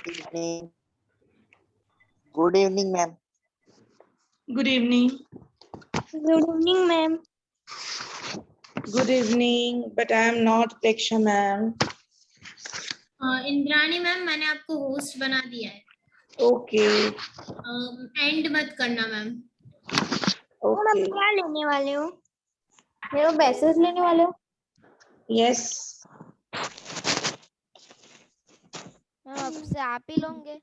Evening. Good evening, ma'am. Good evening. Good evening, ma'am. Good evening, but I am not Diksha ma'am. Indrani ma'am मैंने आपको host बना दिया है. Okay. And मत करना मैम. Ma'am Okay. क्या लेने वाले हो? मेरे पैसेज लेने वाले हो? Yes. आपसे आप ही लोगे.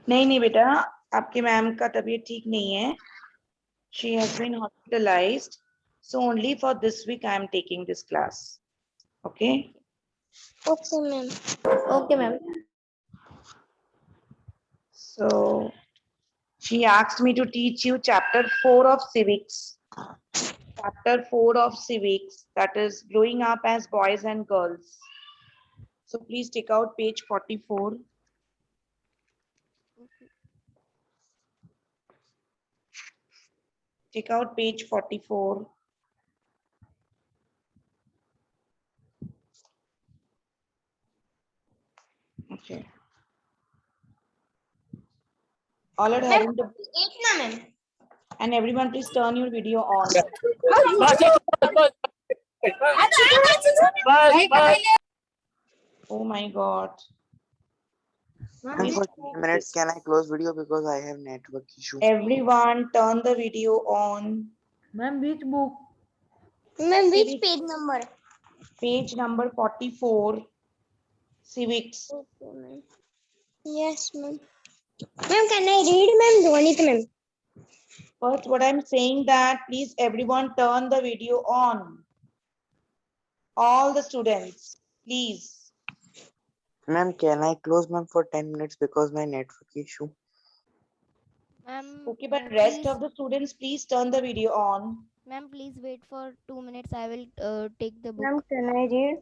नहीं बेटा, आपके मैम का तबीयत ठीक नहीं है. She has been hospitalized. So only for this week I am taking this class. Okay. Okay, ma'am. Okay, ma'am. So she asked me to teach you chapter 4 of civics. Chapter 4 of civics, that is growing up as boys and girls. So please take out page 44. Take out page 44. Okay. All are having the, एक ना ma'am. and everyone please turn your video on. Oh my God. Ma'am, for 10 minutes, can I close video because I have network issue? Everyone turn the video on. Ma'am, which book? Ma'am, which Civics. page number? Page number 44. Civics. Okay, ma'am. Yes, ma'am. Ma'am, can I read, ma'am? Dhwanit, ma'am. First, what I'm saying that please everyone turn the video on. All the students, please. Ma'am, can I close, ma'am, for 10 minutes because my network issue? Ma'am. Okay, but ma'am, rest please, of the students, please turn the video on. Ma'am, please wait for 2 minutes. I will take the book. Ma'am, can I read?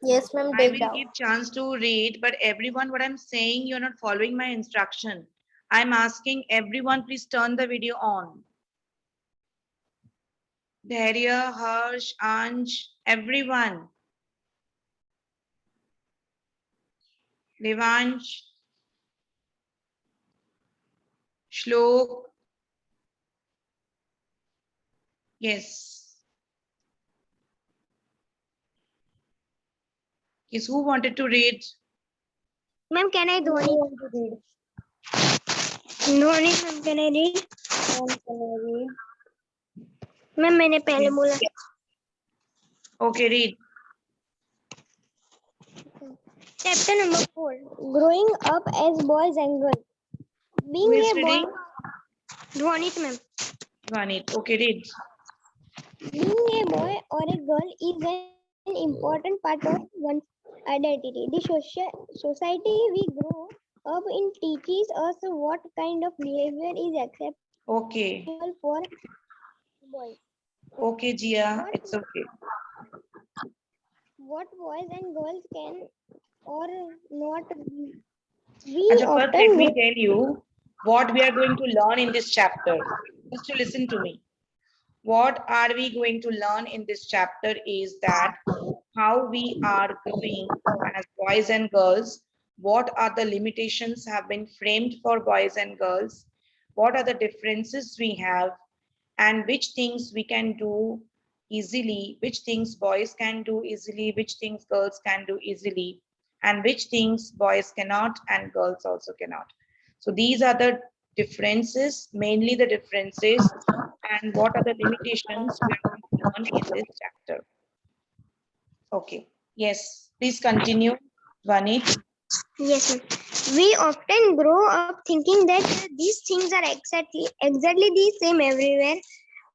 Yes, ma'am. I Take will down. give chance to read, but everyone, what I'm saying, you're not following my instruction. I'm asking everyone, please turn the video on. Dhairya, Harsh, Anj, everyone. Devansh, Shlok. Yes. Yes, who wanted to read? Ma'am, can I Dhwanit? Dhwanit, ma'am, can I read? Ma'am, can I read? Ma'am, मैंने पहले बोला. Okay, read. Chapter number 4. Growing up as boys and girls. Who Being is a boy. reading? Dhwanit, ma'am. Vanit. Okay, read. Being a boy or a girl is an important part of one's identity. The society we grow up in teaches us what kind of behavior is acceptable Okay. for boys, Okay, Jia. It's okay. what boys and girls can or not. We Acha, first let often me tell you what we are going to learn in this chapter. Just to listen to me. What are we going to learn in this chapter is that how we are growing as boys and girls, what are the limitations have been framed for boys and girls, what are the differences we have, and which things we can do easily, which things boys can do easily, which things girls can do easily, and which things boys cannot and girls also cannot. So these are the differences, mainly the differences, and what are the limitations we are going to learn in this chapter. Okay. Yes, please continue, Vanit. Yes, ma'am. We often grow up thinking that these things are exactly the same everywhere.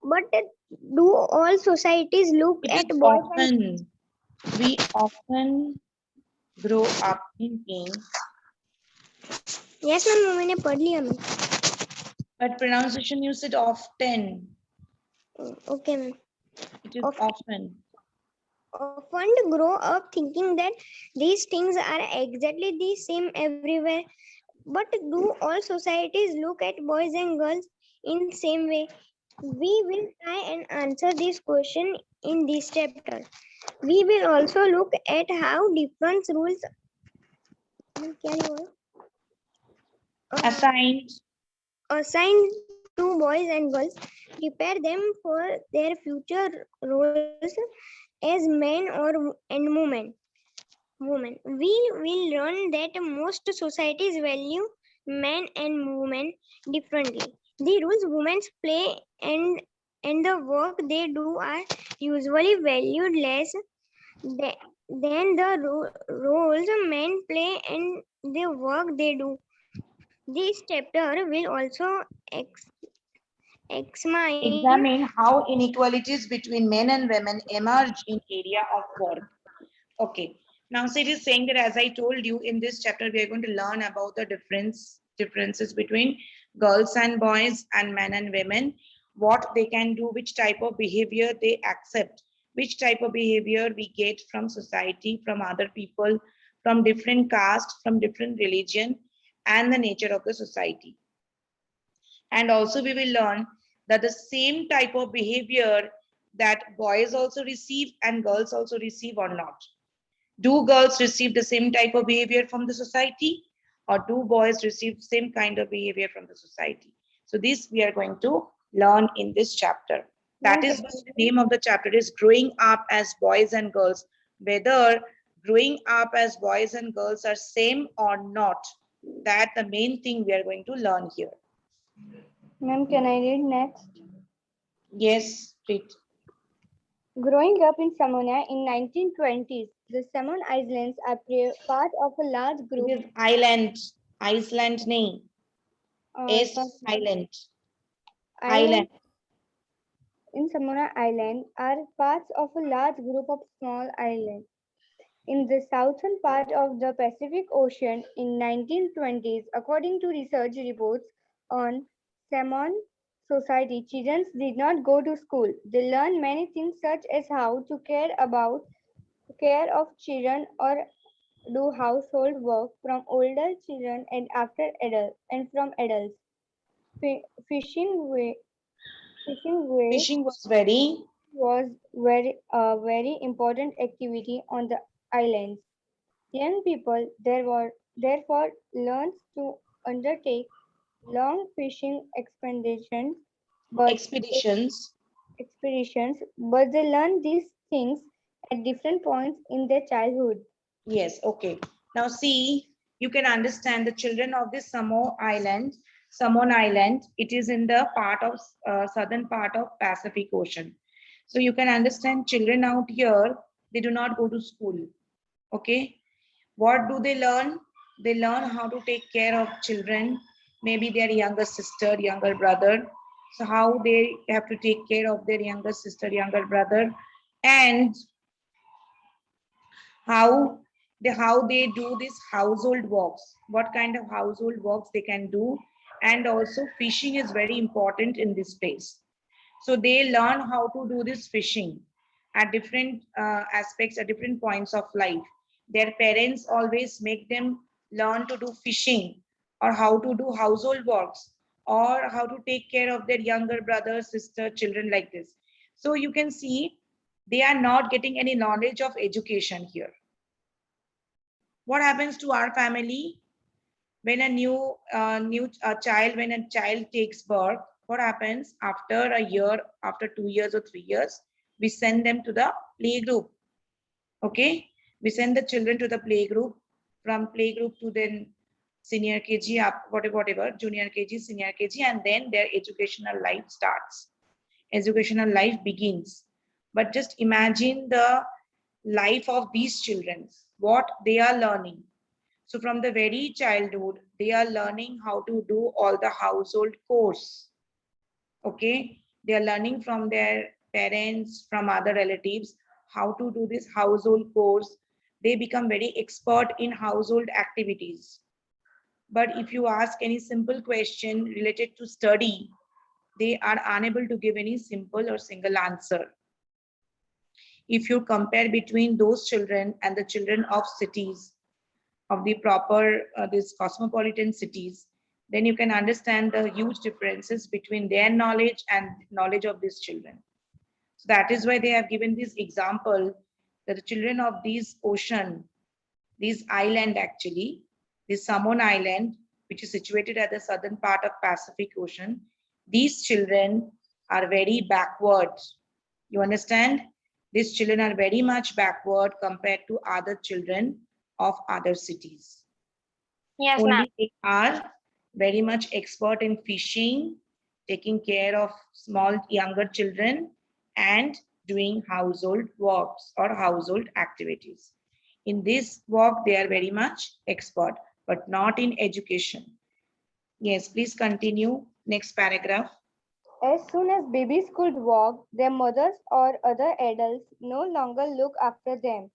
But do all societies look It at is boys and often, we often grow up thinking, yes, ma'am, मैंने पढ़ लिया ma'am. but pronunciation you said often. Okay, ma'am. It is Often. often. Grow up thinking that these things are exactly the same everywhere. But do all societies look at boys and girls in same way? We will try and answer this question in this chapter. We will also look at how different rules Assigned. assigned to boys and girls prepare them for their future roles as men and women. We will learn that most societies value men and women differently. The roles women play and the work they do are usually valued less than the roles men play and the work they do. This chapter will also examine Examine how inequalities between men and women emerge in area of work. Okay. Now, so it is saying that, as I told you, in this chapter, we are going to learn about the differences between girls and boys and men and women, what they can do, which type of behavior they accept, which type of behavior we get from society, from other people, from different caste, from different religion, and the nature of the society. And also we will learn that the same type of behavior that boys also receive and girls also receive or not. Do girls receive the same type of behavior from the society, or do boys receive same kind of behavior from the society? So this we are going to learn in this chapter. That is why the name of the chapter is Growing Up as Boys and Girls. Whether growing up as boys and girls are same or not, that the main thing we are going to learn here. Ma'am, can I read next? Yes, read. Growing up in Samoa in 1920s, the Samoan Islands are part of a large It group. is island, Iceland name. S Island silent. Island. in Samoa Island are parts of a large group of small islands. In the southern part of the Pacific Ocean in 1920s, according to research reports on Samoan society, children did not go to school. They learned many things such as how to care of children or do household work from older children and from adults. Fi- Fishing Fishing was very was very important activity on the islands. Young people therefore learned to undertake long fishing but expeditions. but they learned these things at different points in their childhood. Yes, okay. Now see, you can understand the children of this Samoan Island, it is in the part of southern part of Pacific Ocean. So you can understand children out here, they do not go to school. Okay. What do they learn? They learn how to take care of children, maybe their younger sister, younger brother. So how they have to take care of their younger sister, younger brother, and how they do this household works, what kind of household works they can do, and also fishing is very important in this place. So they learn how to do this fishing at different aspects, at different points of life. Their parents always make them learn to do fishing or how to do household works or how to take care of their younger brother, sister, children, like this. So you can see they are not getting any knowledge of education here. What happens to our family when a child, when a child takes birth? What happens after a year, after 2 years or 3 years? We send them to the play group. Okay, we send the children to the play group, from play group to then senior KG, up whatever, junior KG, senior KG, and then their educational life starts. Educational life begins. But just imagine the life of these children, what they are learning. So from the very childhood, they are learning how to do all the household chores. Okay, they are learning from their parents, from other relatives, how to do this household chores. They become very expert in household activities. But if you ask any simple question related to study, they are unable to give any simple or single answer. If you compare between those children and the children of cities, of the proper these cosmopolitan cities, then you can understand the huge differences between their knowledge and knowledge of these children. So that is why they have given this example the children of these ocean, this island actually, this Samoan Island, which is situated at the southern part of Pacific Ocean, these children are very backward. You understand? These children are very much backward compared to other children of other cities. Yes, Only they are very much expert in fishing, taking care of small younger children, and doing household works or household activities. In this work, they are very much expert, but not in education. Yes, please continue. Next paragraph. As soon as babies could walk, their mothers or other adults no longer look after them.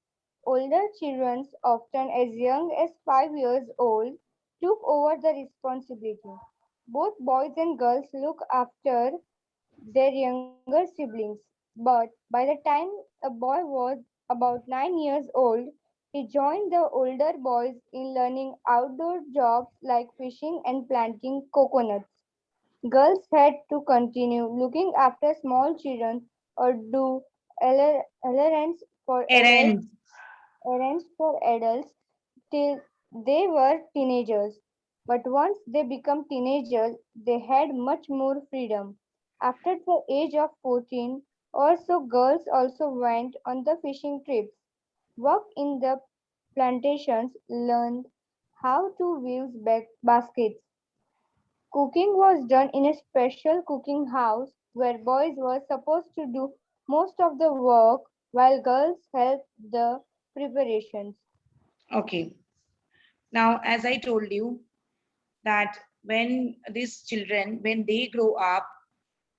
Older children, often as young as 5 years old, took over the responsibility. Both boys and girls look after their younger siblings, but by the time a boy was about 9 years old, he joined the older boys in learning outdoor jobs like fishing and planting coconuts. Girls had to continue looking after small children or do errands for adults, Errands. errands for adults till they were teenagers. But once they become teenagers, they had much more freedom. After the age of 14 or so, girls also went on the fishing trips, worked in the plantations, learned how to weave baskets. Cooking was done in a special cooking house where boys were supposed to do most of the work while girls helped the preparations. Okay. Now, as I told you, that when these children, when they grow up,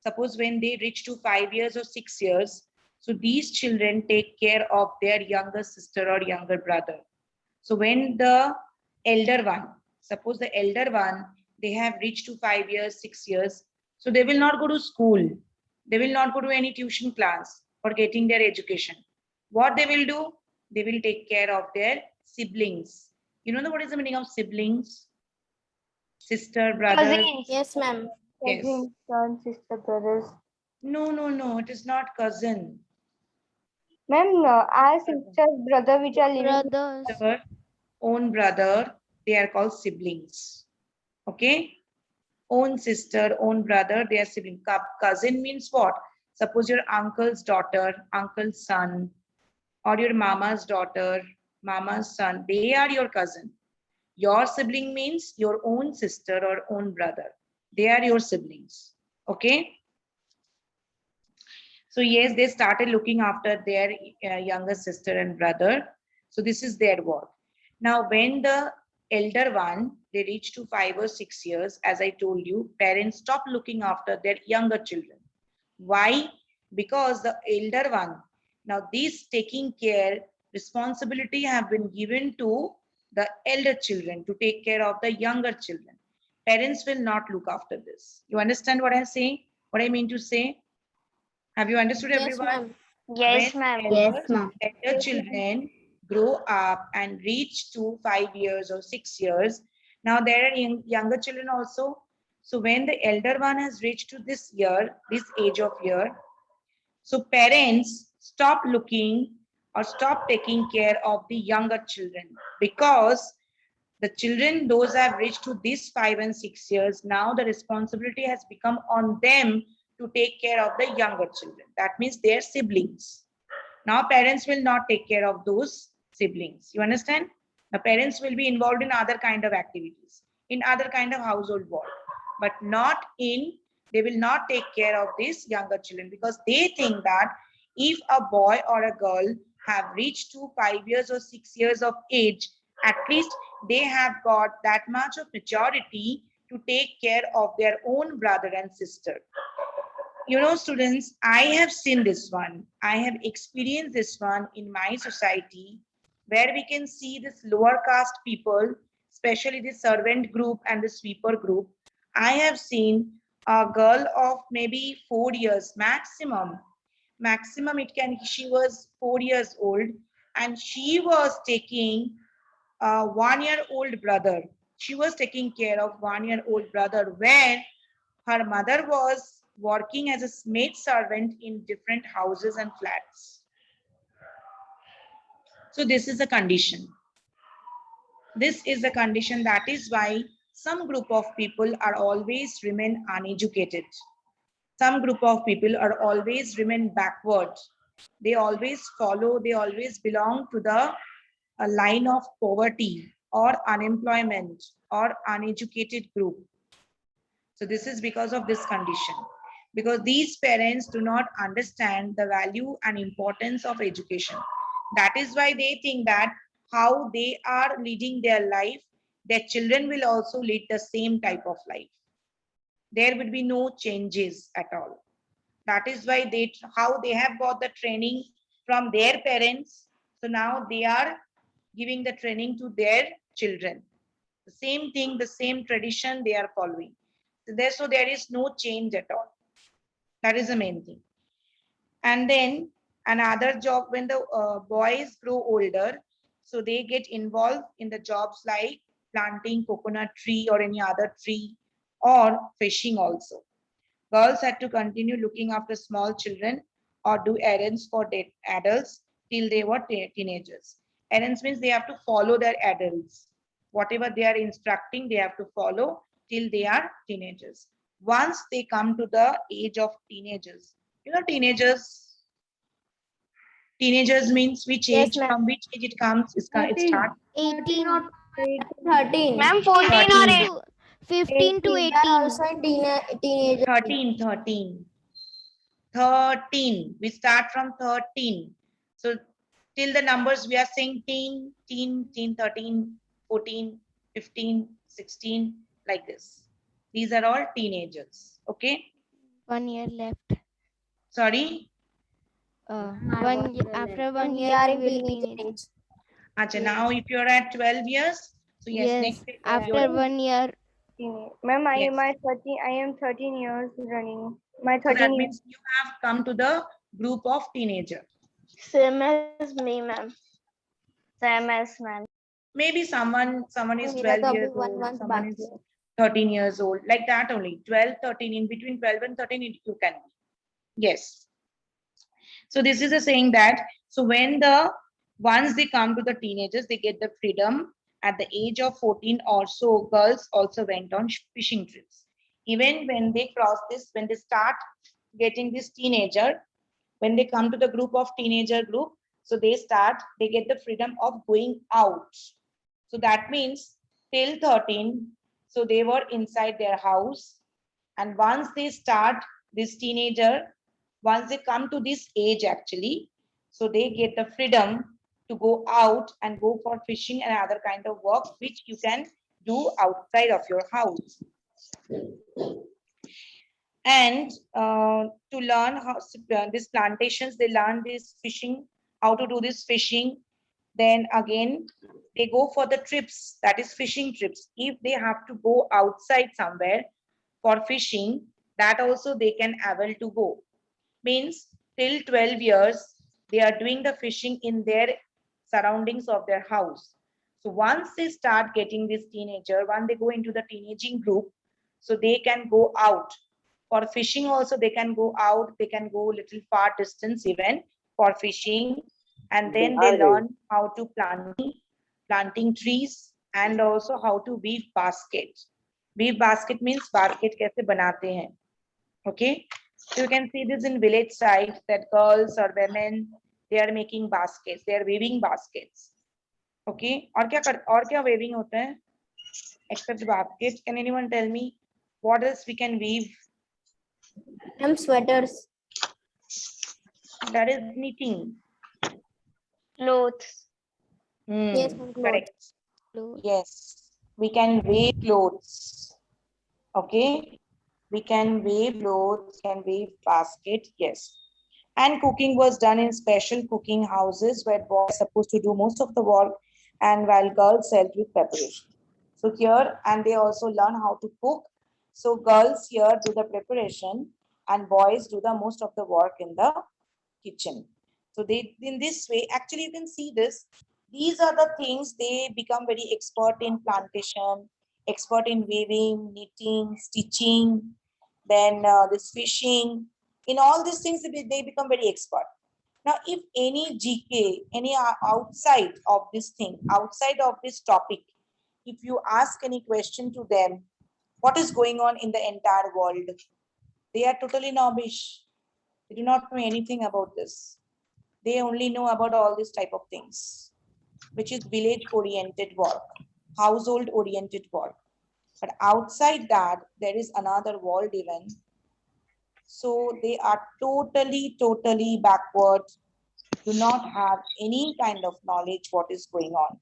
suppose when they reach to 5 years or 6 years, so these children take care of their younger sister or younger brother. So when the elder one, suppose the elder one, they have reached to 5 years, 6 years, so they will not go to school. They will not go to any tuition class for getting their education. What they will do? They will take care of their siblings. You know what is the meaning of siblings? Sister, brothers. Yes, ma'am. Yes. Cousins, sons, sister, brothers. No, no, no. It is not cousin. Ma'am, our sister's brother which are living with Brothers. Sister, own brother. They are called siblings. Okay. Own sister, own brother. They are siblings. Cousin means what? Suppose your uncle's daughter, uncle's son, or your mama's daughter, mama's son. They are your cousin. Your sibling means your own sister or own brother. They are your siblings. Okay. So yes, they started looking after their younger sister and brother. So this is their work. Now, when the elder one, they reach to 5 or 6 years, as I told you, parents stop looking after their younger children. Why? Because the elder one, now this taking care, responsibility have been given to the elder children to take care of the younger children. Parents will not look after this. You understand what I'm saying? What I mean to say? Have you understood, Yes, everyone? ma'am. Yes, When ma'am. elder children grow up and reach to 5 years or 6 years, now there are younger children also. So when the elder one has reached to this year, this age of year, so parents stop looking or stop taking care of the younger children, because the children, those have reached to this 5 and 6 years, now the responsibility has become on them to take care of the younger children. That means their siblings. Now parents will not take care of those siblings. You understand? The parents will be involved in other kind of activities, in other kind of household work, but not in, they will not take care of these younger children, because they think that if a boy or a girl have reached to 5 years or 6 years of age, at least they have got that much of maturity to take care of their own brother and sister. You know, students, I have seen this one. I have experienced this one in my society, where we can see this lower caste people, especially the servant group and the sweeper group. I have seen a girl of maybe 4 years maximum. Maximum it can, she was 4 years old, and she was taking a 1 year old brother. She was taking care of 1 year old brother, where her mother was working as a maid servant in different houses and flats. So this is a condition. This is a condition. That is why some group of people are always remain uneducated. Some group of people are always remain backward. They always follow, they always belong to the a line of poverty or unemployment or uneducated group. So this is because of this condition. Because these parents do not understand the value and importance of education. That is why they think that how they are leading their life, their children will also lead the same type of life. There will be no changes at all. That is why how they have got the training from their parents. So now they are giving the training to their children. The same thing, the same tradition they are following. So there is no change at all. That is the main thing. And then another job, when the boys grow older, so they get involved in the jobs like planting coconut tree or any other tree, or fishing also. Girls had to continue looking after small children or do errands for adults till they were teenagers. Errands means they have to follow their adults. Whatever they are instructing, they have to follow till they are teenagers. Once they come to the age of teenagers, teenagers means which Yes, age, ma'am. from which age it comes, it starts 18. 13. Ma'am, 14 or 13. 15 to 18. also in teenager. 13. We start from 13. So till the numbers we are saying teen, 13, 14, 15, 16, like this. These are all teenagers. Okay. 1 year left. Sorry. After 1 year, are we in will teenage teenage. age. Achha, now if you're at 12 years, so yes, Yes, next year after you're, 1 year. Ma'am, Yes. I am 13 years running. My so that 13 years. means you have come to the group of teenager. Same as me, ma'am. Same as ma'am. Maybe someone is मेरा 12 तो years अभी 1 old, month someone बाकी is है. 13 years old, like that only. 12, 13, in between 12 and 13, you can be. Yes. So this is a saying that, so once they come to the teenagers, they get the freedom. At the age of 14 or so, girls also went on fishing trips. Even when they cross this, when they start getting this teenager, when they come to the group of teenager group, so they get the freedom of going out. So that means till 13, so they were inside their house. And once they start this teenager, once they come to this age actually, so they get the freedom to go out and go for fishing and other kind of work which you can do outside of your house. And to learn how these plantations, they learn this fishing, how to do this fishing. Then again, they go for the trips, that is fishing trips. If they have to go outside somewhere for fishing, that also they can able to go. Means till 12 years, they are doing the fishing in their surroundings of their house. So once they start getting this teenager, when they go into the teenaging group, so they can go out. For fishing also, they can go out, they can go little far distance even for fishing. And then they learn how to planting trees, and also how to weave baskets. Weave basket means basket kaise banate hain. Okay, so you can see this in village side that girls or women, they are making baskets, they are weaving baskets. Okay, और क्या weaving होता है except basket? Can anyone tell me what else we can weave? Sweaters. That is knitting. Clothes. Yes, Hmm, ma'am, clothes. correct. Yes, we can weave clothes. Okay, we can weave clothes, can weave basket. Yes. And cooking was done in special cooking houses where boys are supposed to do most of the work, and while girls helped with preparation. So here, and they also learn how to cook. So girls here do the preparation and boys do the most of the work in the kitchen. So they, in this way, actually you can see this. These are the things they become very expert in: plantation, expert in weaving, knitting, stitching, then this fishing. In all these things, they become very expert. Now, if any GK, any outside of this thing, outside of this topic, if you ask any question to them, what is going on in the entire world? They are totally snobbish. They do not know anything about this. They only know about all these type of things, which is village-oriented work, household-oriented work. But outside that, there is another world even. So they are totally backward, do not have any kind of knowledge what is going on.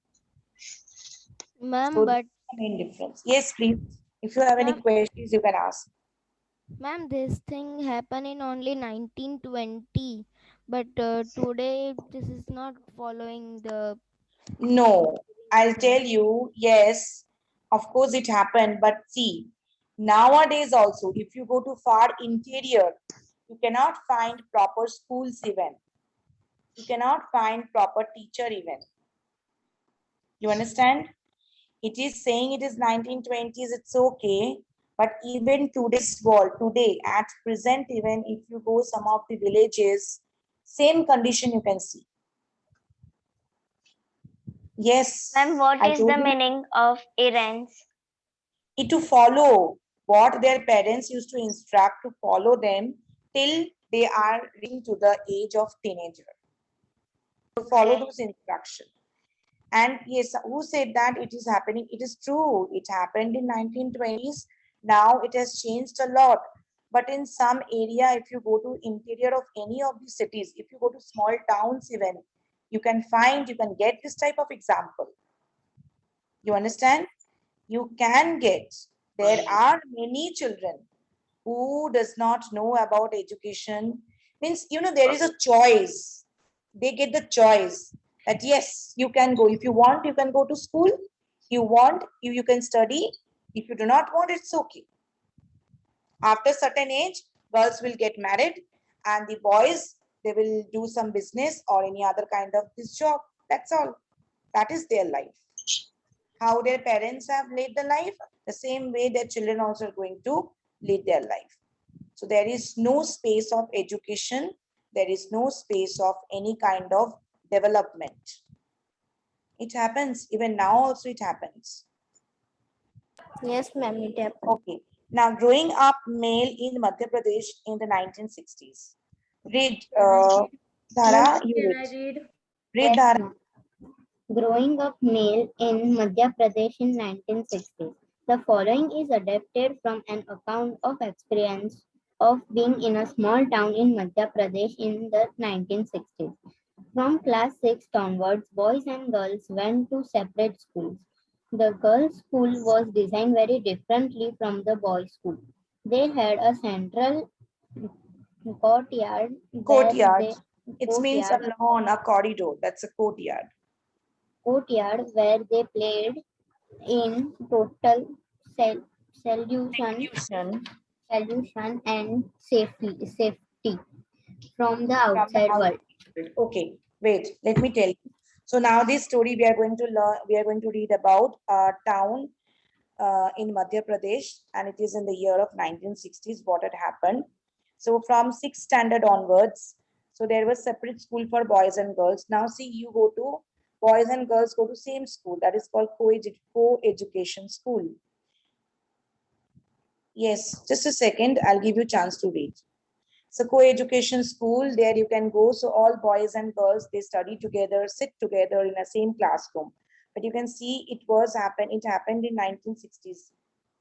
Ma'am, So but that's the main difference. Yes, please. If you have any Ma'am. questions, you can ask. ma'am, this thing happened in only 1920, but today this is not following the. No, I'll tell you, yes, of course it happened, but see, nowadays also, if you go to far interior, you cannot find proper schools even. You cannot find proper teacher even. You understand? It is saying it is 1920s, it's okay. But even today's world, today, at present, even if you go some of the villages, same condition you can see. Yes. Ma'am, what I is told the you. meaning of errands? It to follow what their parents used to instruct, to follow them till they are reaching to the age of teenager. To follow Okay. those instructions. And yes, who said that it is happening? It is true. It happened in 1920s. Now it has changed a lot. But in some area, if you go to interior of any of the cities, if you go to small towns even, you can find, you can get this type of example. You understand? You can get. There are many children who does not know about education. Means, you know, there is a choice. They get the choice that yes, you can go. If you want, you can go to school. You want, you can study. If you do not want, it's okay. After certain age, girls will get married and the boys, they will do some business or any other kind of this job. That's all. That is their life. How their parents have led the life, the same way their children also are going to lead their life. So there is no space of education. There is no space of any kind of development. It happens. Even now also it happens. Yes, ma'am, it happened. Okay. Now growing up male in Madhya Pradesh in the 1960s. Read, Dhara, you Can I read. read? Read, Yes, Dhara. ma'am. Growing up male in Madhya Pradesh in 1960s. The following is adapted from an account of experience of being in a small town in Madhya Pradesh in the 1960s. From class 6 onwards, boys and girls went to separate schools. The girls' school was designed very differently from the boys' school. They had a central courtyard where Courtyard. they It means a courtyard lawn, a corridor. That's a courtyard. courtyard where they played in total solution Solution and safety from the from the outside house. world. Okay, wait, let me tell you. So now this story we are going to learn, we are going to read about a town in Madhya Pradesh, and it is in the year of 1960s what had happened. So from 6th standard onwards, so there was separate school for boys and girls. Now see, you go to boys and girls go to same school, that is called co-education school. Yes, just a second, I'll give you a chance to read. So co-education school, there you can go. So all boys and girls, they study together, sit together in the same classroom. But you can see it happened in 1960s.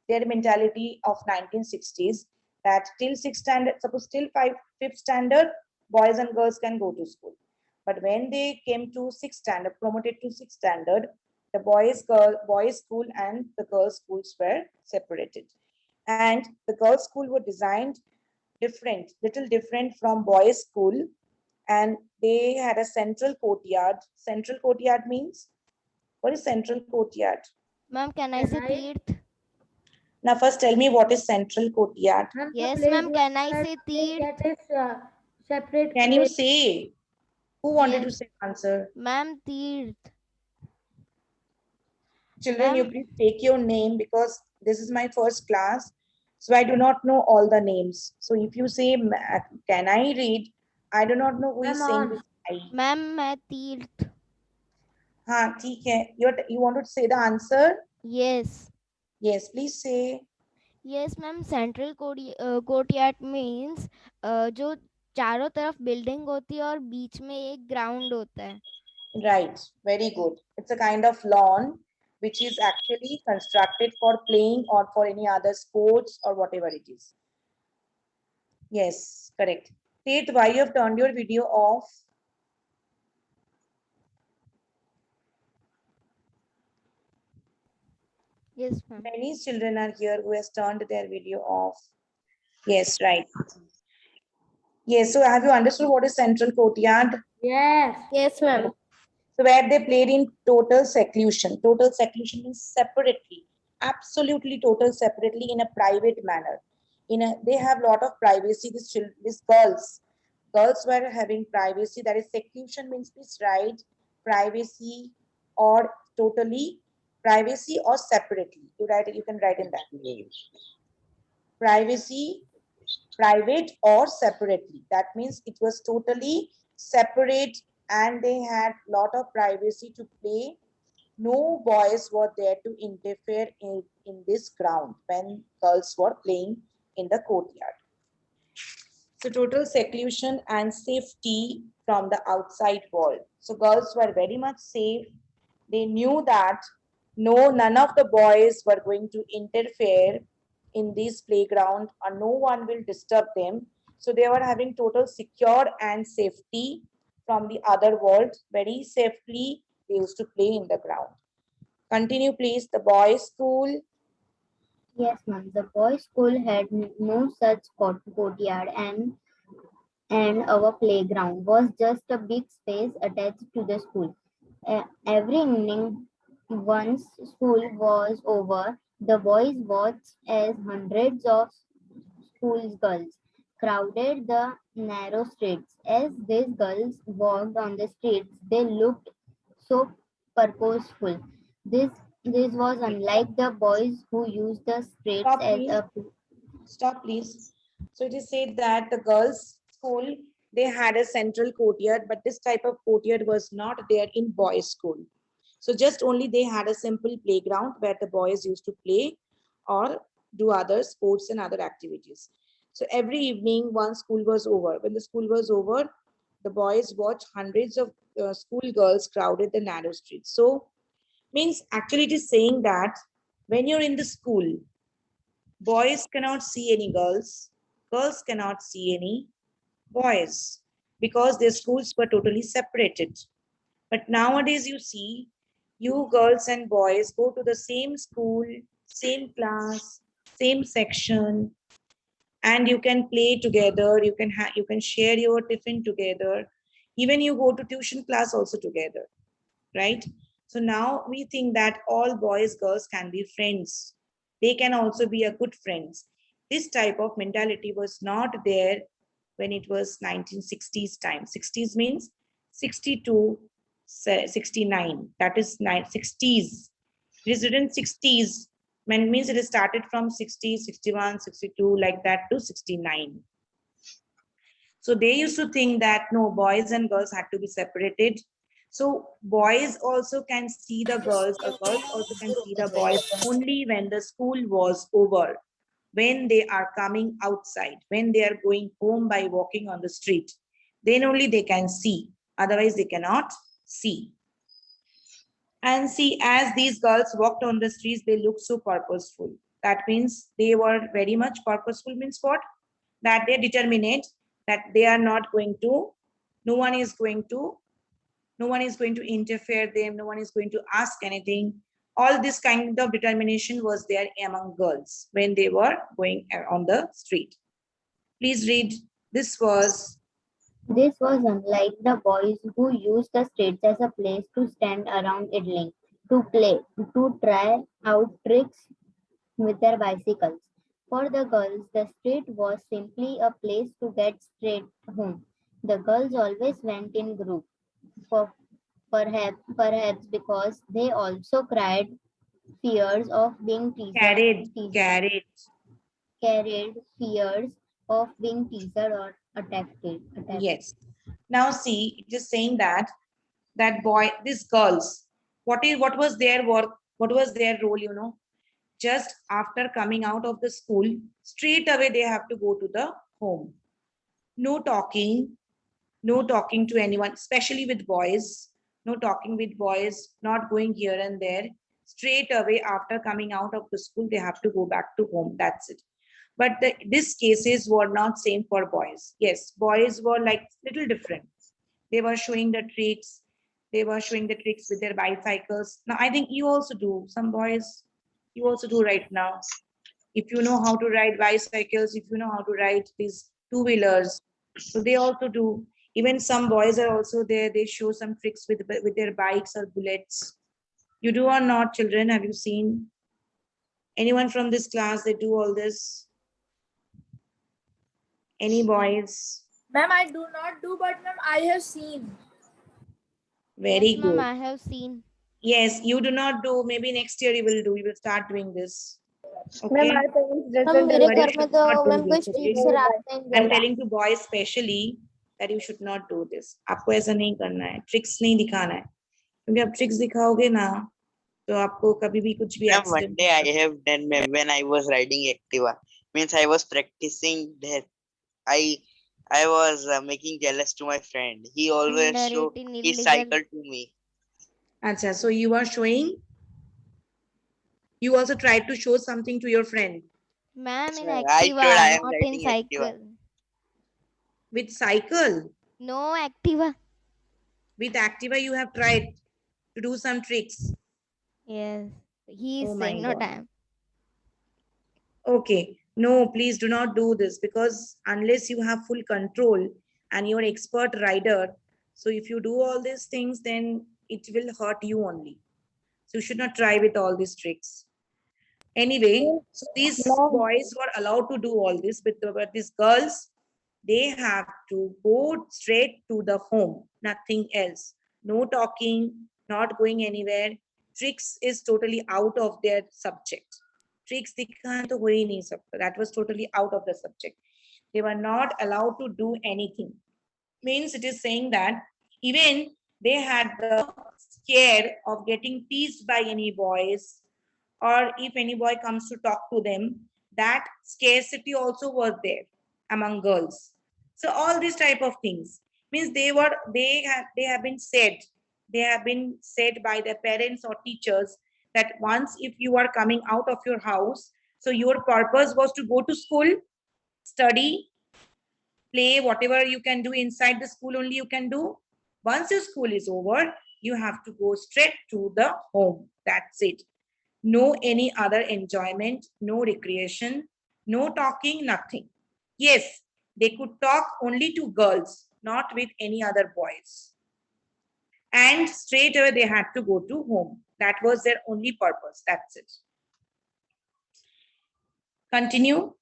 Their mentality of 1960s that till 6th standard, suppose till 5th standard, boys and girls can go to school. But when they came to 6th standard, promoted to 6th standard, the boys school and the girls schools were separated. And the girls school were designed little different from boys school, and they had a central courtyard. Central courtyard means, what is central courtyard? Ma'am, can I Can say I? Teerth? Now first tell me what is central courtyard. Ma'am, the Yes, place ma'am, can I where say they Teerth? get this separate Can you place. say? Who wanted to Yes, say answer? ma'am, Teerth. Children, you Ma'am, please take your name because this is my first class. So I do not know all the names. So if you say, can I read? I do not know who is Come saying on. this. Ma'am मैं तीर्थ. हाँ ठीक है. You want to say the answer? Yes. Yes, please say. Yes ma'am, central courtyard means जो चारों तरफ building होती है और बीच में एक ग्राउंड होता है. Right, very good. It's a kind of lawn which is actually constructed for playing or for any other sports or whatever it is. Yes, correct. Tate, why you have turned your video off? Yes ma'am. Many children are here who has turned their video off. Yes, right. Yes, so have you understood what is central courtyard? Yes. Yes, ma'am. So where they played in total seclusion. Total seclusion means separately, absolutely total separately in a private manner. They have lot of privacy. These girls were having privacy. That is seclusion means please write privacy or totally privacy or separately. You write it. You can write in that. Privacy, private or separately. That means it was totally separate and they had lot of privacy to play. No boys were there to interfere in this ground when girls were playing in the courtyard. So total seclusion and safety from the outside world. So girls were very much safe. They knew that none of the boys were going to interfere in this playground or no one will disturb them. So they were having total secure and safety from the other world. Very safely they used to play in the ground. Continue please. The boys' school. Yes, ma'am. The boys' school had no such courtyard, and our playground was just a big space attached to the school. Every evening, once school was over, the boys watched as hundreds of school girls crowded the narrow streets. As these girls walked on the streets, they looked so purposeful. This this was unlike the boys who used the streets Stop as please. a Stop please. So it is said that the girls' school, they had a central courtyard, but this type of courtyard was not there in boys' school. So just only they had a simple playground where the boys used to play or do other sports and other activities. So every evening, once school was over, when the school was over, the boys watched hundreds of school girls crowded the narrow streets. So means actually it is saying that when you're in the school, boys cannot see any girls, girls cannot see any boys because their schools were totally separated. But nowadays you see, you girls and boys go to the same school, same class, same section, and you can play together. You can share your tiffin together. Even you go to tuition class also together, right? So now we think that all boys, girls can be friends. They can also be a good friends. This type of mentality was not there when it was 1960s time. 60s means 62, 69. That is 60s. It is written 60s. Means it is started from 60, 61, 62, like that to 69. So they used to think that no, boys and girls had to be separated. So boys also can see the girls, or girls also can see the boys only when the school was over, when they are coming outside, when they are going home by walking on the street. Then only they can see, otherwise they cannot see. And see, as these girls walked on the streets, they looked so purposeful. That means they were very much purposeful, means what? That they determinate that they are not going to, no one is going to interfere them, no one is going to ask anything. All this kind of determination was there among girls when they were going on the street. Please read. This was unlike the boys who used the streets as a place to stand around idling, to play, to try out tricks with their bicycles. For the girls, the street was simply a place to get straight home. The girls always went in groups, perhaps because they also cried fears of being carried. carried fears of being teased or attacked. Yes. Now see, it is saying that these girls, what was their work? What was their role? You know, just after coming out of the school, straight away they have to go to the home. No talking to anyone, especially with boys. No talking with boys, not going here and there. Straight away after coming out of the school, they have to go back to home. That's it. But these cases were not same for boys. Yes, boys were like little different. They were showing the tricks. They were showing the tricks with their bicycles. Now I think you also do. Some boys, you also do right now. If you know how to ride bicycles, if you know how to ride these two-wheelers, so they also do. Even some boys are also there. They show some tricks with their bikes or bullets. You do or not, children? Have you seen anyone from this class? They do all this. Any boys? Ma'am, I do not do, but ma'am, I have seen. Very Yes, ma'am, good. I have seen. Yes, you do not do. Maybe next year you will do. You will start doing this. Ma'am, Okay. our parents ma'am doesn't मेरे But you घर में should तो not do ma'am कोई this. Street Okay. से रास्ता नहीं I'm जाता। telling to boys specially that you should not do this. आपको ऐसा नहीं करना है, ट्रिक्स नहीं दिखाना है, क्योंकि आप ट्रिक्स दिखाओगे ना तो आपको कभी भी कुछ भी Ma'am, one accident day I have done, ma'am, when I was riding Activa. Means I was practicing that. I was making jealous to my friend. He always show Narrating his illegal। cycle to me. अच्छा, so you are showing, you also tried to show something to your friend ma'am in I told Activa I am not in riding Activa. Cycle. with cycle. No Activa. With Activa you have tried to do some tricks. Yes, he is Oh my saying not God. I am। Okay, no, please do not do this, because unless you have full control and you're expert rider, so if you do all these things, then it will hurt you only. So you should not try with all these tricks. Anyway, so these boys were allowed to do all this, but these girls, they have to go straight to the home, nothing else. No talking, not going anywhere. Tricks is totally out of their subject. Tricks दिखाना तो हो ही नहीं सकता. That was totally out of the subject. They were not allowed to do anything. Means it is saying that even they had the scare of getting teased by any boys, or if any boy comes to talk to them, that scarcity also was there among girls. So all these type of things means they have been said by their parents or teachers that once if you are coming out of your house, so your purpose was to go to school, study, play, whatever you can do inside the school only you can do. Once your school is over, you have to go straight to the home. That's it. No any other enjoyment, no recreation, no talking, nothing. Yes, they could talk only to girls, not with any other boys. And straight away they had to go to home. That was their only purpose. That's it. Continue.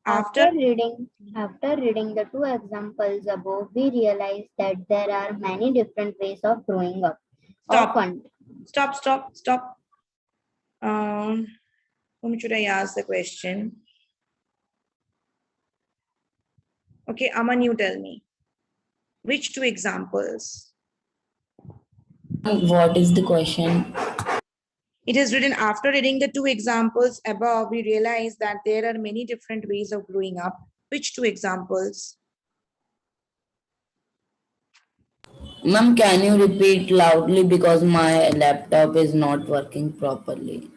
After reading the two examples above, we realize that there are many different ways of growing up. Stop. Often, Stop. Whom should I ask the question? Okay, Aman, you tell me. Which two examples? What is the question? It is written, after reading the two examples above, we realize that there are many different ways of growing up. Which two examples? Ma'am, can you repeat loudly because my laptop is not working properly?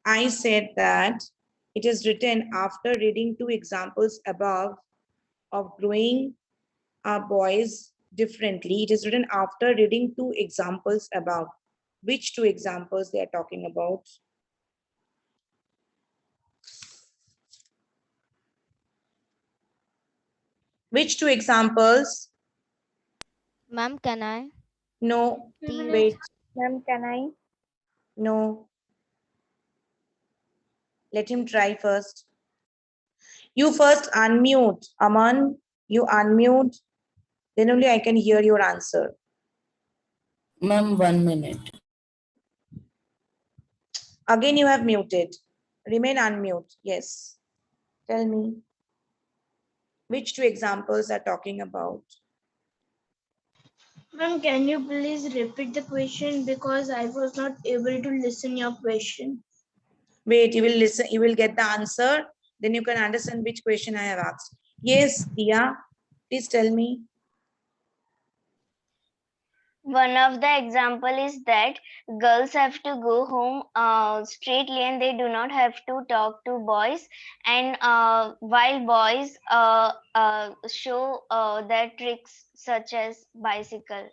I said that it is written after reading two examples above of growing our boys differently. It is written after reading two examples above. Which two examples they are talking about? Which two examples? Ma'am, can I? No, Three wait, Ma'am, can I? no. Let him try first. You first unmute. Aman, you unmute. Then only I can hear your answer. Ma'am, 1 minute. Again, you have muted. Remain unmute. Yes. Tell me. Which two examples are talking about? Ma'am, can you please repeat the question because I was not able to listen your question. Wait, you will listen, you will get the answer, then you can understand which question I have asked. Yes, Dia, please tell me. One of the example is that girls have to go home straightly and they do not have to talk to boys. And while boys show their tricks such as bicycle.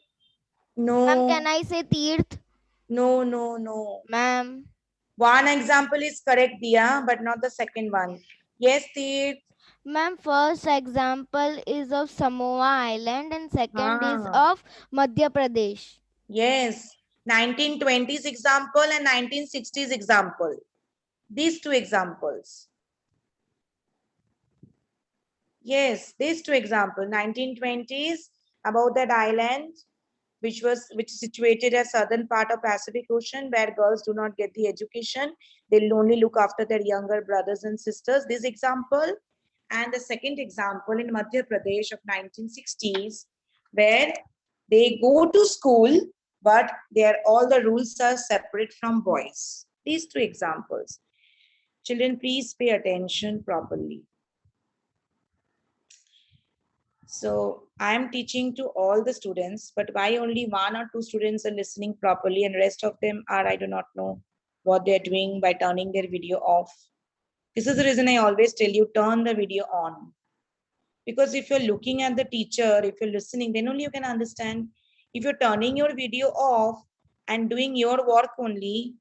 Ma'am, can No, I say Tirth? no. Ma'am. One example is correct, Dia, but not the second one. Yes, Tirth. Ma'am, first example is of Samoa Island and second is Ah, of Madhya Pradesh. yes. 1920s example and 1960s example. These two examples. Yes, these two examples. 1920s about that island which is situated at southern part of Pacific Ocean where girls do not get the education. They'll only look after their younger brothers and sisters. This example. And the second example in Madhya Pradesh of 1960s where they go to school but all the rules are separate from boys. These two examples. Children, please pay attention properly. So I am teaching to all the students, but why only one or two students are listening properly and rest of them are, I do not know what they're doing by turning their video off. This is the reason I always tell you, turn the video on. Because if you're looking at the teacher, if you're listening, then only you can understand. If you're turning your video off and doing your work only,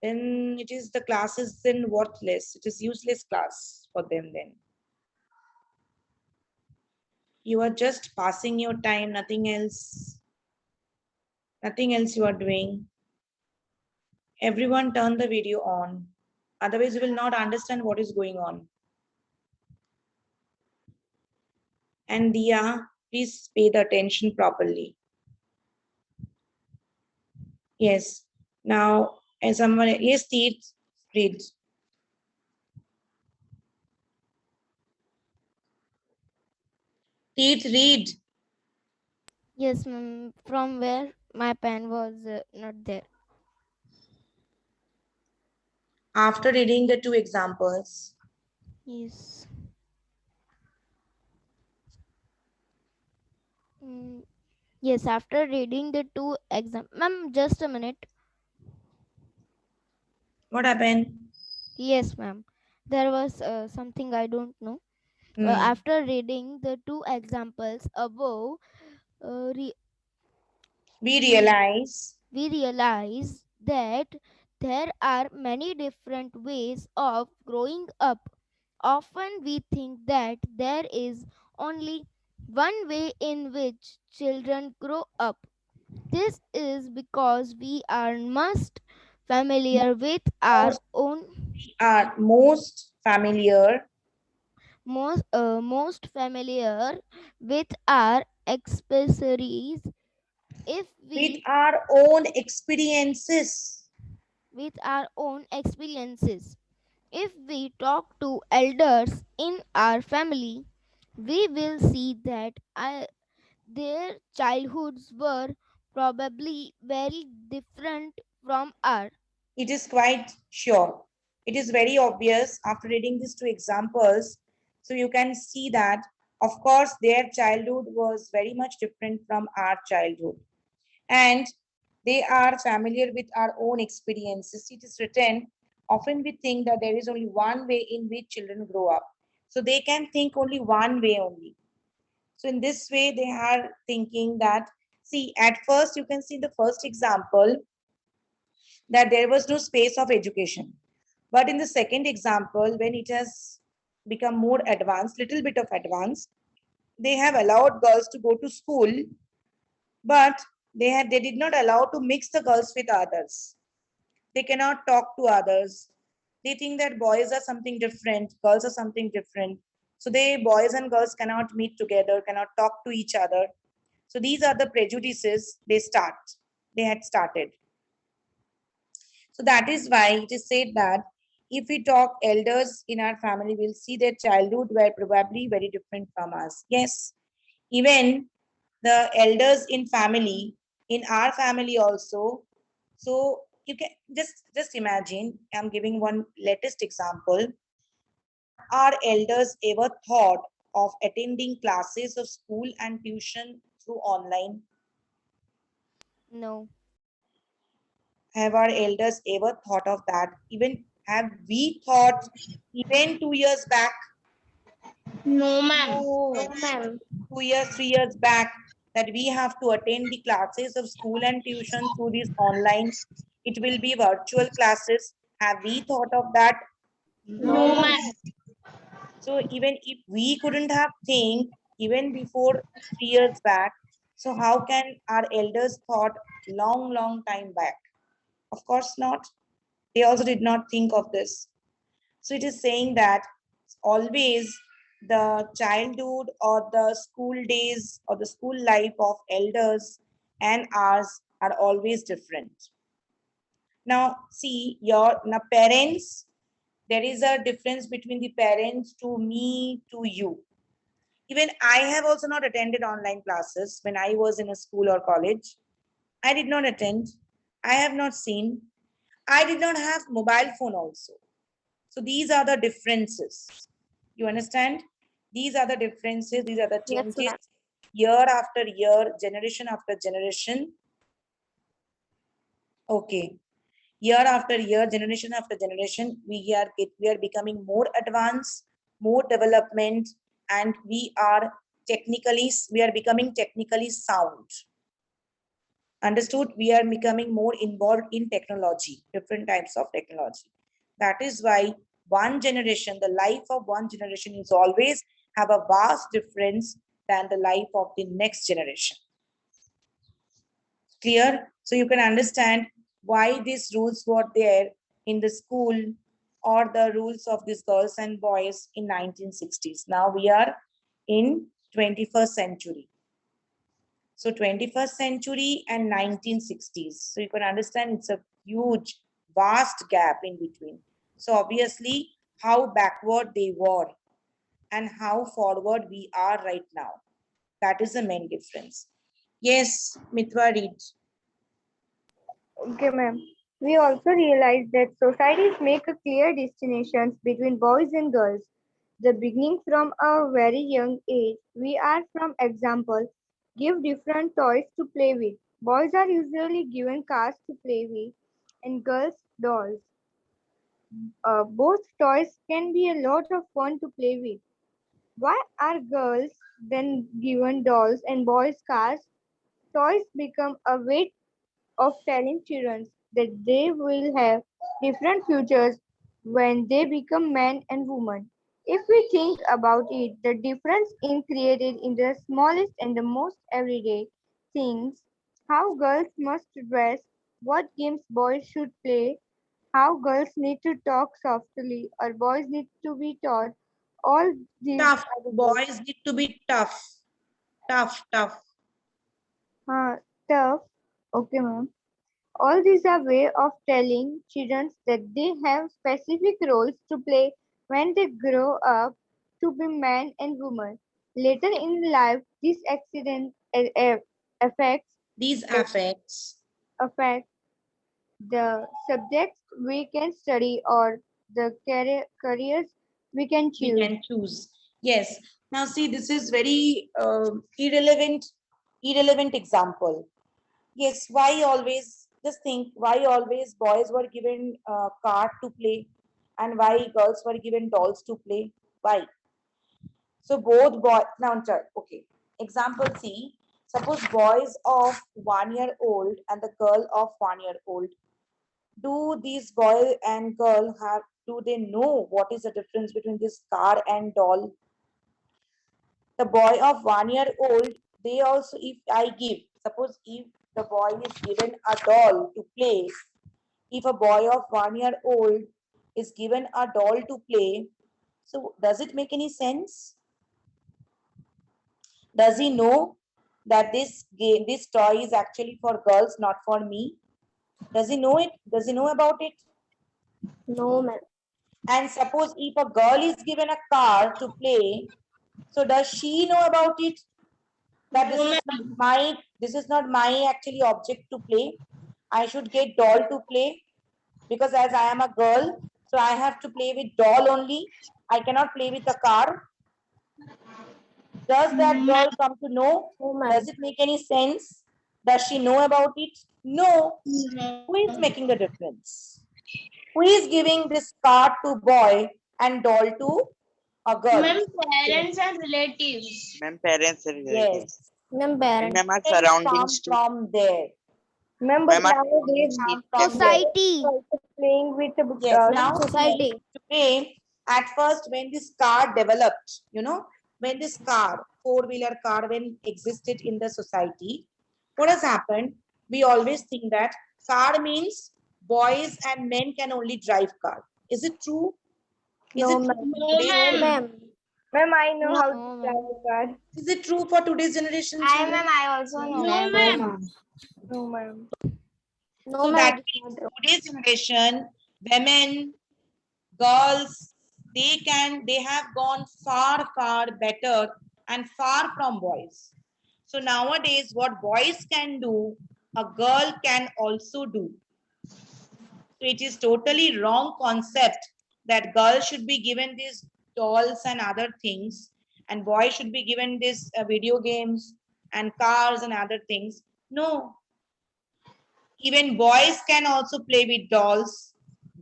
then it is the class is then worthless. It is useless class for them then. You are just passing your time, nothing else. Nothing else you are doing. Everyone turn the video on. Otherwise, you will not understand what is going on. And Dia, please pay the attention properly. Yes. Now, as someone, yes, Teeth, read. Teeth, read. Yes, ma'am. From where my pen was not there. After reading the two examples. Yes. Yes, after reading the two ma'am, just a minute. What happened? Yes, ma'am. There was something I don't know. After reading the two examples above, uh, re- we realize that there are many different ways of growing up. Often we think that there is only one way in which children grow up. This is because we are most familiar with our own most familiar most familiar with our accessories if with we our own experiences. with our own experiences. If we talk to elders in our family, we will see that their childhoods were probably very different from ours. It is quite sure. It is very obvious after reading these two examples. So you can see that, of course, their childhood was very much different from our childhood. And they are familiar with our own experiences. It is written, often we think that there is only one way in which children grow up. So they can think only one way only. So in this way, they are thinking that, see, at first you can see the first example that there was no space of education. But in the second example, when it has become more advanced, little bit of advanced, they have allowed girls to go to school, but they did not allow to mix the girls with others. They cannot talk to others. They think that boys are something different, girls are something different. So boys and girls cannot meet together, cannot talk to each other. So these are the prejudices they had started. So that is why it is said that if we talk elders in our family, we'll see their childhood were probably very different from us. Yes, even the elders in family, in our family also. So you can just imagine, I'm giving one latest example. Have our elders ever thought of attending classes of school and tuition through online? No. Have our elders ever thought of that? Even have we thought even 2 years back, No, ma'am. No, ma'am. 2 years, 3 years back, that we have to attend the classes of school and tuition through this online? It will be virtual classes. Have we thought of that? No, No, ma'am. So even if we couldn't have think even before 3 years back, so how can our elders thought long time back? Of course not. They also did not think of this. So it is saying that always the childhood or the school days or the school life of elders and ours are always different. Now see, your now parents, there is a difference between the parents to me to you. Even I have also not attended online classes when I was in a school or college. I did not attend. I have not seen. I did not have mobile phone also. So these are the differences. You understand? These are the differences. These are the yes, changes ma'am. year after year, generation after generation. Okay. Year after year, generation after generation, we are becoming more advanced, more development, and we are becoming technically sound. Understood? We are becoming more involved in technology, different types of technology. That is why one generation, the life of one generation is always have a vast difference than the life of the next generation. Clear? So you can understand why these rules were there in the school or the rules of these girls and boys in 1960s. Now we are in 21st century. So 21st century and 1960s. So you can understand it's a huge, vast gap in between. So obviously how backward they were and how forward we are right now. That is the main difference. Yes, Mithwa, read. Okay, ma'am. We also realize that societies make a clear distinctions between boys and girls. The beginning from a very young age, we are, from example, give different toys to play with. Boys are usually given cars to play with, and girls dolls. Both toys can be a lot of fun to play with. Why are girls then given dolls and boys cars? Toys become a way of telling children that they will have different futures when they become men and women. If we think about it, the difference in created in the smallest and the most everyday things, how girls must dress, what games boys should play, how girls need to talk softly or boys need to be taught, all these Tough. are the Boys need to be tough. Tough. tough. Okay, ma'am. All these are way of telling children that they have specific roles to play when they grow up to be man and woman. Later in life, this accident affects These the affects affect the subjects we can study or the careers we can we choose. can choose. Yes. Now see, this is very irrelevant example. Yes, why always, just think, why always boys were given card to play and why girls were given dolls to play? Why? So both boy, now, okay. Example C, suppose boys of 1 year old and the girl of 1 year old. Do these boy and girl do they know what is the difference between this car and doll? The boy of 1 year old, they also, if I give, suppose if the boy is given a doll to play, if a boy of 1 year old is given a doll to play, so does it make any sense? Does he know that this toy is actually for girls, not for me? Does he know it? Does he know about it? No, ma'am. And suppose if a girl is given a car to play, so does she know about it? That this is not my actually object to play. I should get doll to play because as I am a girl, so I have to play with doll only. I cannot play with a car. Does that girl come to know? Does it make any sense? Does she know about it? No. Who is making the difference? Who is giving this car to boy and doll to a girl? Ma'am, parents and relatives. Ma'am, parents and relatives. Yes. Ma'am, parents. Ma'am, our Come surroundings too. from there. Ma'am, but Ma'am, our nowadays surroundings from Society. also playing with the Yes, now society. today, at first when this car developed, you know, when this car, four-wheeler car, when existed in the society, what has happened? We always think that car means boys and men can only drive car. Is it true? Is No, it ma'am. true No, for today's ma'am. Ma'am, I know how No, to drive a car. Is it true for today's generation? I children? ma'am, I also know. No, ma'am. No, ma'am. No, So ma'am. that means today's generation, women, girls, they have gone far better and far from boys. So nowadays, what boys can do, a girl can also do. So it is totally wrong concept that girls should be given these dolls and other things, and boys should be given this video games and cars and other things. No, even boys can also play with dolls.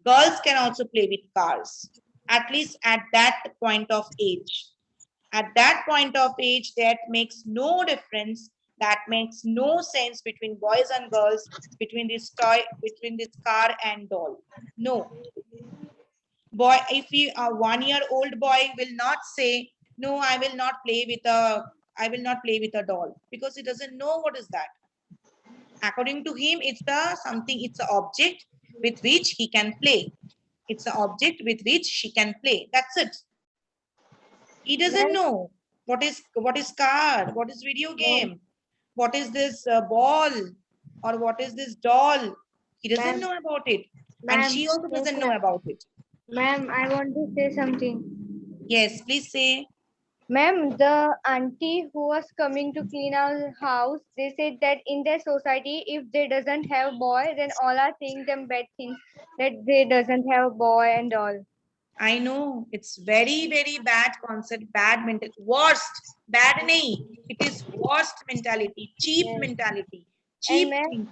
Girls can also play with cars, at least at that point of age. At that point of age, that makes no difference. That makes no sense between boys and girls, between this toy, between this car and doll. No. Boy, if a 1-year-old boy will not say, no, I will not play with a doll, because he doesn't know what is that. According to him, it's an object with which he can play. It's an object with which she can play. That's it. He doesn't know what is car, what is video game, what is this ball, or what is this doll. He doesn't know about it, and she also doesn't know about it. Ma'am, I want to say something. Yes, please say. Ma'am, the auntie who was coming to clean our house, they said that in their society, if they doesn't have boy, then all are saying them bad things, that they doesn't have a boy and all. I know it's very bad concept, bad mental, worst, bad nahi. It is worst mentality, cheap Yes. mentality, cheap thing.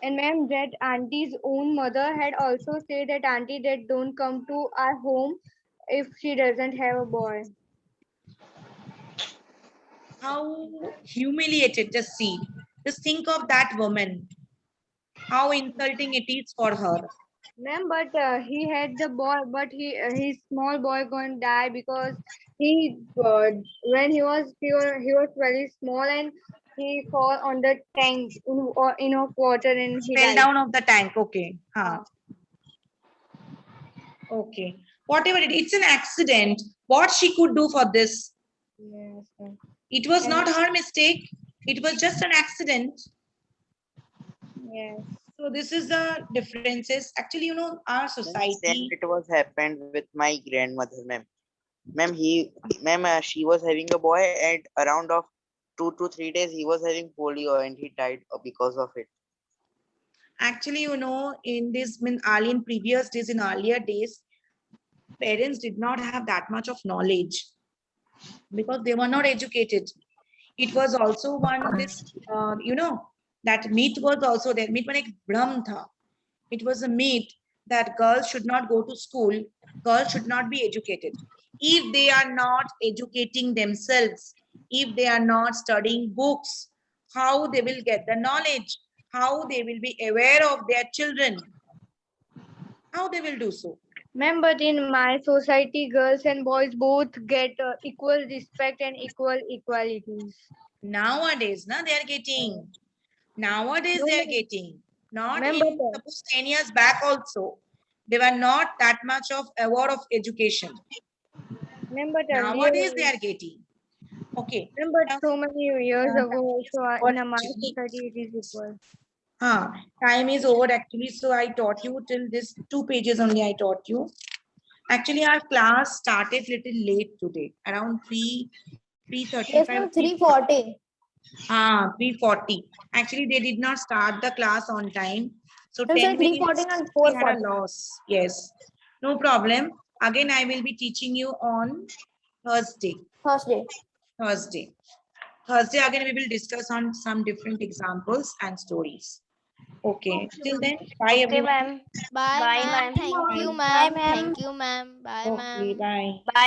And ma'am, that auntie's own mother had also said that auntie that don't come to our home if she doesn't have a boy. How humiliated, just see. Just think of that woman. How insulting it is for her. Ma'am, but he had the boy, but his small boy going to die because he when he was very small and he fall on the tank in of water and he Fell died. down of the tank. Okay. Okay. Whatever it's an accident. What she could do for this? Yes, ma'am. It was not her mistake. It was just an accident. Yes. So this is the differences. Actually, you know, our Same society. it was happened with my grandmother, ma'am. Ma'am, she was having a boy, and around of 2 to 3 days he was having polio, and he died because of it. Actually, you know, in previous days, in earlier days, parents did not have that much of knowledge because they were not educated. It was also you know, that myth was also there. Myth means bhram tha. It was a myth that girls should not go to school, girls should not be educated. If they are not educating themselves, if they are not studying books, how they will get the knowledge? How they will be aware of their children? How they will do so? Ma'am, but in my society, girls and boys both get equal respect and equal equalities. Nowadays, they are getting. Nowadays, they are getting. Not Ma'am, in suppose 10 years back also. They were not that much of aware of education. Ma'am, but Nowadays, they are getting. Okay. Ma'am, but so many years ago, also in my society, it is equal. Time is over actually, so I taught you till this 2 pages only I taught you. Actually, our class started little late today, around 3:35. Yes, ma'am. 3:40. 3:40. Actually, they did not start the class on time. So No, sir, 10 3:40 minutes and we had a 4:40. loss. Yes. No problem. Again, I will be teaching you on Thursday. Thursday. Thursday. Thursday, again, we will discuss on some different examples and stories. Okay. Till then, bye Okay, everyone. ma'am. Bye, Bye, ma'am. ma'am. Thank you, Bye. ma'am. Thank you, ma'am. Bye, Okay, ma'am. bye. Bye.